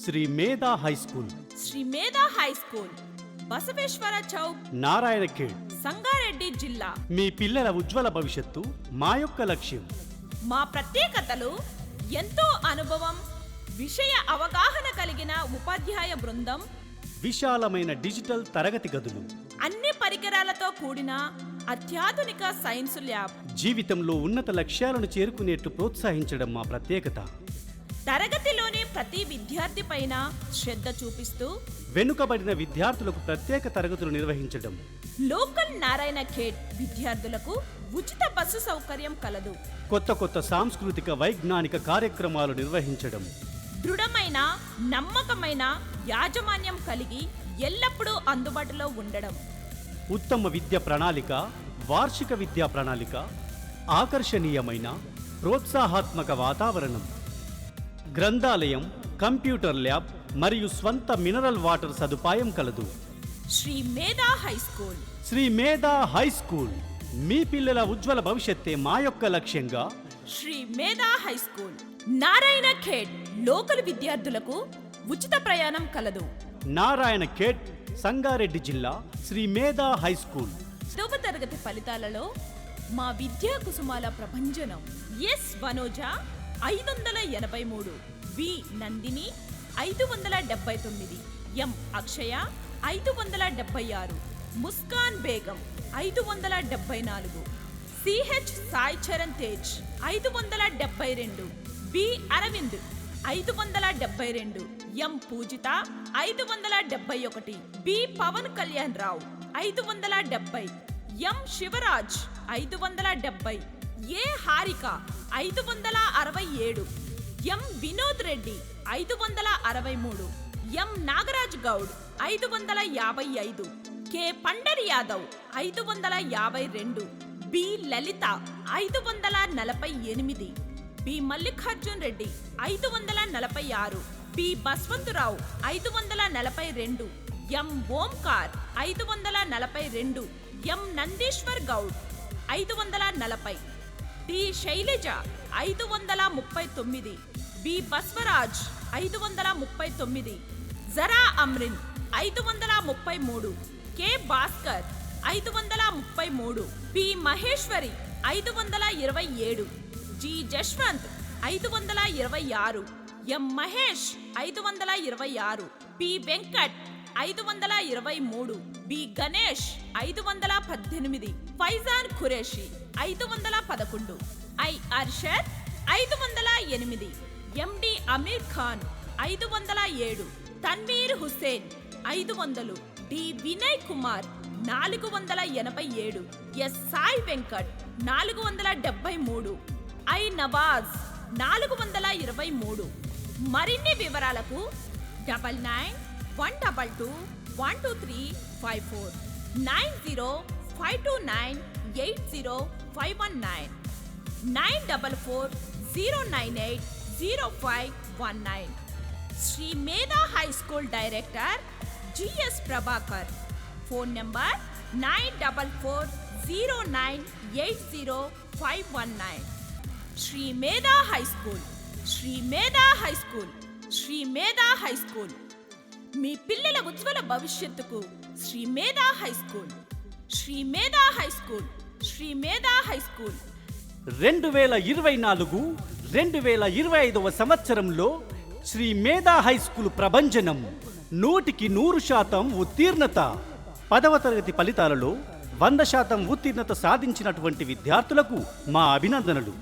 Shri Medha high school, Shri Medha high school, Basaveshwara Chowk, Narayankhed, Sangareddy జిల్లా. మీ పిల్లల ఉజ్వల భవిష్యత్తు మా యొక్క లక్ష్యం. మా ప్రత్యేకతలు ఎంతో అనుభవం, విషయ అవగాహన కలిగిన ఉపాధ్యాయ బృందం, విశాలమైన డిజిటల్ తరగతి గదులు, అన్ని పరికరాలతో కూడిన అత్యాధునిక సైన్స్ ల్యాబ్, జీవితంలో ఉన్నత లక్ష్యాలను చేరుకునేట్టు ప్రోత్సహించడం మా ప్రత్యేకత. తరగతిలోని ప్రతి విద్యార్థి పైన శ్రద్ధ చూపిస్తూ వెనుకబడిన విద్యార్థులకు ప్రత్యేక తరగతులు నిర్వహించడం. లోకల్ నారాయణఖేడ్ విద్యార్థులకు ఉచిత బస్సు సౌకర్యం కలదు. కొత్త కొత్త సాంస్కృతిక వైజ్ఞానిక కార్యక్రమాలు నిర్వహించడం. దృఢమైన నమ్మకమైన యాజమాన్యం కలిగి ఎల్లప్పుడూ అందుబాటులో ఉండడం. ఉత్తమ విద్య ప్రణాళిక, వార్షిక విద్యా ప్రణాళిక, ఆకర్షణీయమైన ప్రోత్సాహాత్మక వాతావరణం, గ్రంథాలయం, కంప్యూటర్ ల్యాబ్ మరియు స్వంత మినరల్ వాటర్ సదుపాయం కలదు. Shri Medha high school. Shri Medha high school, మీ పిల్లల ఉజ్వల భవిష్యత్తే మా యొక్క లక్ష్యంగా. Shri Medha high school, Narayankhed local విద్యార్థులకు ఉచిత ప్రయాణం కలదు. నారాయణఖేడ్, సంగారెడ్డి జిల్లా. Shri Medha high school. 10వ తరగతి ఫలితాలలో మా విద్యా కుసుమాల ప్రభంజనం. Yes వనోజ 583, we Nandini 579, M Akshaya 576, Muskan Begum 574, CH Sai Charan Tej 572, B Arvind 572, M Pujitha 571, B Pawan Kalyan Rao 570, M Shivraj 570, A Harika 567, M Vinod Reddy 563, M Nagaraj Goud 555, K Pandari Yadav 552, B Lalitha 548, B Mallikarjun Reddy 546, B Baswantrao 542, M Omkar 542, M Nandishwar Goud 540, D Shailaja 539, B Baswaraj 539, Zara Amreen 533, K Bhaskar 533, P Maheshwari 527, G Jaswanth 526, M Mahesh 526, P Venkat 523, B Ganesh 518, Faizan Qureshi 511, I Arshad 508, MD Aamir Khan 507, Tanveer Hussain 500, D Vinay Kumar 487, S Sai Venkat 473, I Nawaz 423. మరిన్ని వివరాలకు 9912212354 9052980519 94409800519. Shri Medha high school director GS Prabhakar. Phone number 9440980519. Shri Medha high school, Shri Medha high school, Shri Medha high school. మీ పిల్లల ఉజ్వల భవిష్యత్తుకు Shri Medha high school, Shri Medha high school, Shri Medha high school. 2024-2025 సంవత్సరంలో Shri Medha high school ప్రభంజనం 100% ఉత్తీర్ణత. 10వ తరగతి ఫలితాలలో 100% ఉత్తీర్ణత సాధించినటువంటి విద్యార్థులకు మా అభినందనలు.